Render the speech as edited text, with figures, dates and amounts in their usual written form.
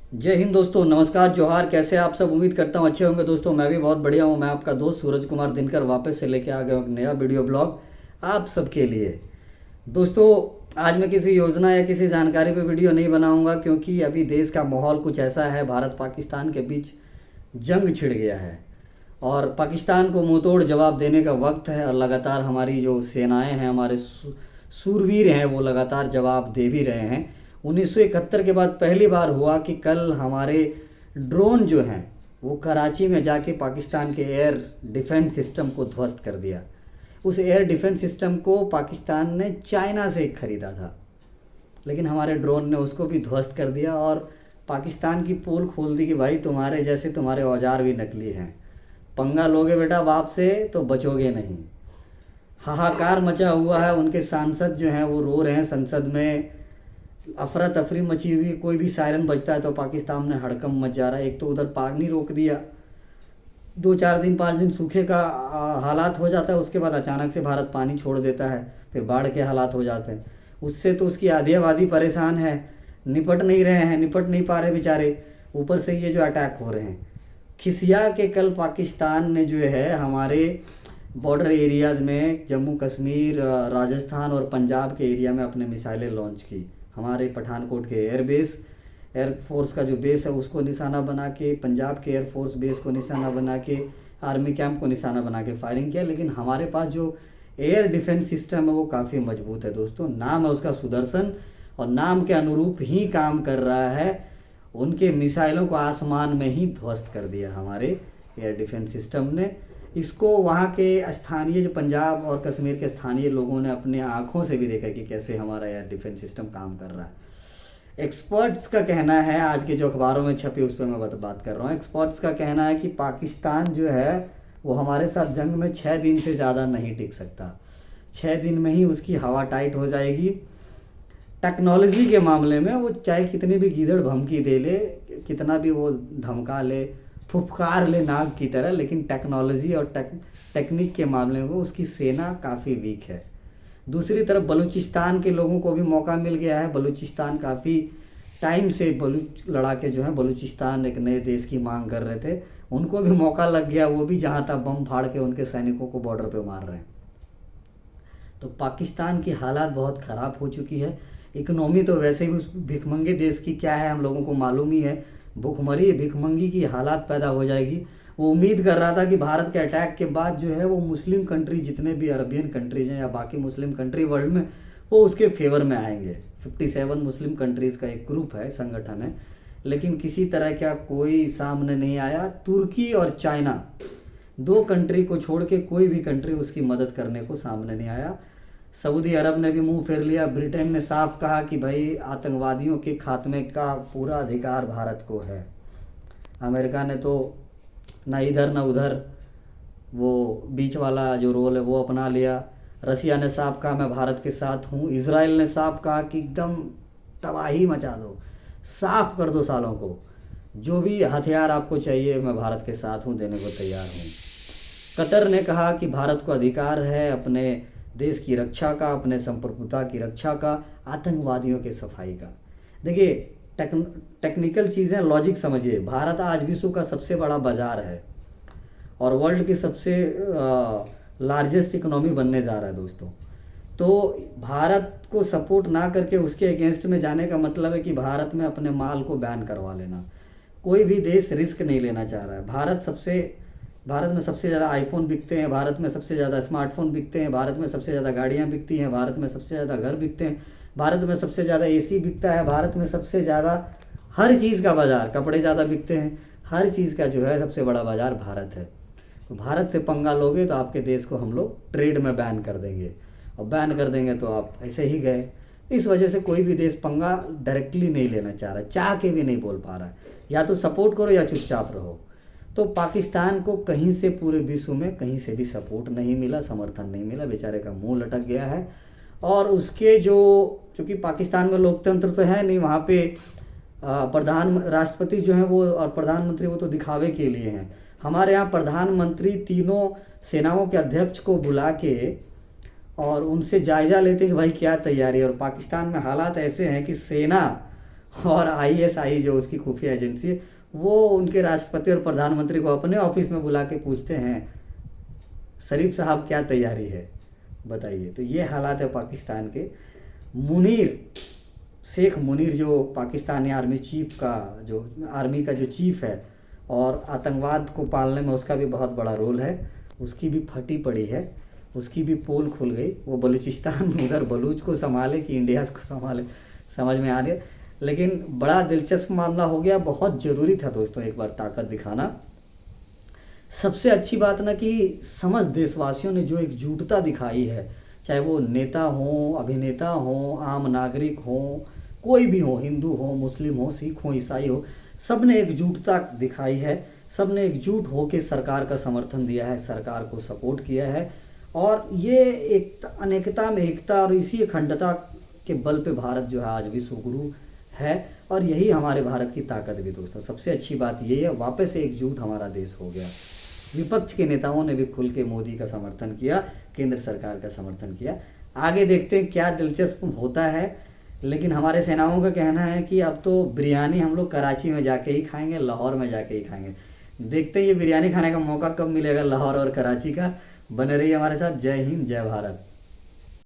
जय हिंद दोस्तों, नमस्कार, जोहार। कैसे आप सब? उम्मीद करता हूँ अच्छे होंगे दोस्तों। मैं भी बहुत बढ़िया हूँ। मैं आपका दोस्त सूरज कुमार दिनकर वापस से लेके आ गया हूँ एक नया वीडियो ब्लॉग आप सबके लिए। दोस्तों, आज मैं किसी योजना या किसी जानकारी पे वीडियो नहीं बनाऊंगा, क्योंकि अभी देश का माहौल कुछ ऐसा है, भारत पाकिस्तान के बीच जंग छिड़ गया है और पाकिस्तान को मुंहतोड़ जवाब देने का वक्त है। और लगातार हमारी जो सेनाएं हैं, हमारे सूरवीर हैं, वो लगातार जवाब दे भी रहे हैं। 1971 के बाद पहली बार हुआ कि कल हमारे ड्रोन जो हैं वो कराची में जाके पाकिस्तान के एयर डिफेंस सिस्टम को ध्वस्त कर दिया। उस एयर डिफेंस सिस्टम को पाकिस्तान ने चाइना से खरीदा था, लेकिन हमारे ड्रोन ने उसको भी ध्वस्त कर दिया और पाकिस्तान की पोल खोल दी कि भाई तुम्हारे जैसे तुम्हारे औजार भी नकली हैं, पंगा लोगे बेटा बाप से तो बचोगे नहीं। हाहाकार मचा हुआ है। उनके सांसद जो हैं वो रो रहे हैं। संसद में अफरा तफरी मची हुई। कोई भी सायरन बजता है तो पाकिस्तान में हड़कंप मच जा रहा है। एक तो उधर पानी रोक दिया, 2 4 दिन 5 दिन सूखे का हालात हो जाता है, उसके बाद अचानक से भारत पानी छोड़ देता है, फिर बाढ़ के हालात हो जाते हैं। उससे तो उसकी आधी आबादी परेशान है, निपट नहीं रहे हैं, निपट नहीं पा रहे बेचारे। ऊपर से ये जो अटैक हो रहे हैं, खिसिया के कल पाकिस्तान ने जो है हमारे बॉर्डर एरियाज़ में जम्मू कश्मीर, राजस्थान और पंजाब के एरिया में अपने मिसाइलें लॉन्च की। हमारे पठानकोट के एयरबेस, एयरफोर्स का जो बेस है उसको निशाना बना के, पंजाब के एयरफोर्स बेस को निशाना बना के, आर्मी कैंप को निशाना बना के फायरिंग किया। लेकिन हमारे पास जो एयर डिफेंस सिस्टम है वो काफ़ी मजबूत है दोस्तों। नाम है उसका सुदर्शन और नाम के अनुरूप ही काम कर रहा है। उनके मिसाइलों को आसमान में ही ध्वस्त कर दिया हमारे एयर डिफेंस सिस्टम ने। इसको वहाँ के स्थानीय जो पंजाब और कश्मीर के स्थानीय लोगों ने अपने आँखों से भी देखा कि कैसे हमारा एयर डिफेंस सिस्टम काम कर रहा है। एक्सपर्ट्स का कहना है, आज के जो अखबारों में छपी उस पर मैं बात कर रहा हूँ। एक्सपर्ट्स का कहना है कि पाकिस्तान जो है वो हमारे साथ जंग में 6 दिन से ज़्यादा नहीं टिक सकता। 6 दिन में ही उसकी हवा टाइट हो जाएगी। टेक्नोलॉजी के मामले में वो चाहे कितनी भी गीदड़ भमकी दे ले, कितना भी वो धमका ले, फुफकार ले नाग की तरह, लेकिन टेक्नोलॉजी और टेक्निक के मामले में वो उसकी सेना काफ़ी वीक है। दूसरी तरफ बलूचिस्तान के लोगों को भी मौका मिल गया है। बलूचिस्तान काफ़ी टाइम से बलूच लड़ाके जो हैं, बलूचिस्तान एक नए देश की मांग कर रहे थे, उनको भी मौका लग गया। वो भी जहाँ तक बम फाड़ के उनके सैनिकों को बॉर्डर पे मार रहे हैं। तो पाकिस्तान की हालात बहुत ख़राब हो चुकी है। इकोनॉमी तो वैसे भी उस भिखमंगे देश की क्या है हम लोगों को मालूम ही है। भूखमरी भिखमंगी की हालात पैदा हो जाएगी। वो उम्मीद कर रहा था कि भारत के अटैक के बाद जो है वो मुस्लिम कंट्री, जितने भी अरबियन कंट्रीज हैं या बाकी मुस्लिम कंट्री वर्ल्ड में, वो उसके फेवर में आएंगे। 57 मुस्लिम कंट्रीज़ का एक ग्रुप है, संगठन है, लेकिन किसी तरह का कोई सामने नहीं आया। तुर्की और चाइना, 2 कंट्री को छोड़ के कोई भी कंट्री उसकी मदद करने को सामने नहीं आया। सऊदी अरब ने भी मुंह फेर लिया। ब्रिटेन ने साफ कहा कि भाई आतंकवादियों के खात्मे का पूरा अधिकार भारत को है। अमेरिका ने तो ना इधर ना उधर, वो बीच वाला जो रोल है वो अपना लिया। रसिया ने साफ कहा मैं भारत के साथ हूँ। इसराइल ने साफ कहा कि एकदम तबाही मचा दो, साफ कर दो सालों को, जो भी हथियार आपको चाहिए मैं भारत के साथ हूँ, देने को तैयार हूँ। कतर ने कहा कि भारत को अधिकार है अपने देश की रक्षा का, अपने संप्रभुता की रक्षा का, आतंकवादियों के सफाई का। देखिए, टेक्निकल चीज़ें, लॉजिक समझिए। भारत आज विश्व का सबसे बड़ा बाज़ार है और वर्ल्ड की सबसे लार्जेस्ट इकोनॉमी बनने जा रहा है दोस्तों। तो भारत को सपोर्ट ना करके उसके अगेंस्ट में जाने का मतलब है कि भारत में अपने माल को बैन करवा लेना। कोई भी देश रिस्क नहीं लेना चाह रहा है। भारत में सबसे ज़्यादा आईफोन बिकते हैं, भारत में सबसे ज़्यादा स्मार्टफोन बिकते हैं, भारत में सबसे ज़्यादा गाड़ियाँ बिकती हैं, भारत में सबसे ज़्यादा घर बिकते हैं, भारत में सबसे ज़्यादा एसी बिकता है, भारत में सबसे ज़्यादा हर चीज़ का बाज़ार, कपड़े ज़्यादा बिकते हैं, हर चीज़ का जो है सबसे बड़ा बाज़ार भारत है। तो भारत से पंगा लोगे तो आपके देश को हम लोग ट्रेड में बैन कर देंगे, और बैन कर देंगे तो आप ऐसे ही गए। इस वजह से कोई भी देश पंगा डायरेक्टली नहीं लेना चाह रहा है, चाह के भी नहीं बोल पा रहा है। या तो सपोर्ट करो या चुपचाप रहो। तो पाकिस्तान को कहीं से, पूरे विश्व में कहीं से भी सपोर्ट नहीं मिला, समर्थन नहीं मिला, बेचारे का मुंह लटक गया है। और उसके जो, चूँकि पाकिस्तान में लोकतंत्र तो है नहीं, वहाँ पे प्रधान राष्ट्रपति जो हैं वो और प्रधानमंत्री वो तो दिखावे के लिए हैं। हमारे यहाँ प्रधानमंत्री तीनों सेनाओं के अध्यक्ष को बुला के और उनसे जायज़ा लेते कि भाई क्या तैयारी है। और पाकिस्तान में हालात ऐसे हैं कि सेना और आईएसआई जो उसकी खुफिया एजेंसी है, वो उनके राष्ट्रपति और प्रधानमंत्री को अपने ऑफिस में बुला के पूछते हैं, शरीफ साहब क्या तैयारी है, बताइए। तो ये हालात है पाकिस्तान के। मुनीर, शेख मुनीर जो पाकिस्तानी आर्मी चीफ का, जो आर्मी का जो चीफ है और आतंकवाद को पालने में उसका भी बहुत बड़ा रोल है, उसकी भी फटी पड़ी है, उसकी भी पोल खुल गई। वो बलूचिस्तान उधर बलूच को संभाले कि इंडिया को संभाले, समझ में आ रही है। लेकिन बड़ा दिलचस्प मामला हो गया, बहुत ज़रूरी था दोस्तों एक बार ताकत दिखाना। सबसे अच्छी बात ना कि समझ देशवासियों ने जो एकजुटता दिखाई है, चाहे वो नेता हो, अभिनेता हो, आम नागरिक हो, कोई भी हो, हिंदू हो, मुस्लिम हो, सिख हो, ईसाई हो, सब ने एकजुटता दिखाई है। सब ने एकजुट होकर सरकार का समर्थन दिया है, सरकार को सपोर्ट किया है। और ये एक अनेकता में एकता, और इसी अखंडता के बल पे भारत जो है आज विश्व गुरु है। और यही हमारे भारत की ताकत भी दोस्तों, सबसे अच्छी बात यही है, वापस से एकजुट हमारा देश हो गया। विपक्ष के नेताओं ने भी खुल के मोदी का समर्थन किया, केंद्र सरकार का समर्थन किया। आगे देखते हैं क्या दिलचस्प होता है। लेकिन हमारे सेनाओं का कहना है कि अब तो बिरयानी हम लोग कराची में जाके ही खाएंगे, लाहौर में जाके ही खाएंगे। देखते हैं ये बिरयानी खाने का मौका कब मिलेगा लाहौर और कराची का। बने रहिए हमारे साथ। जय हिंद, जय भारत।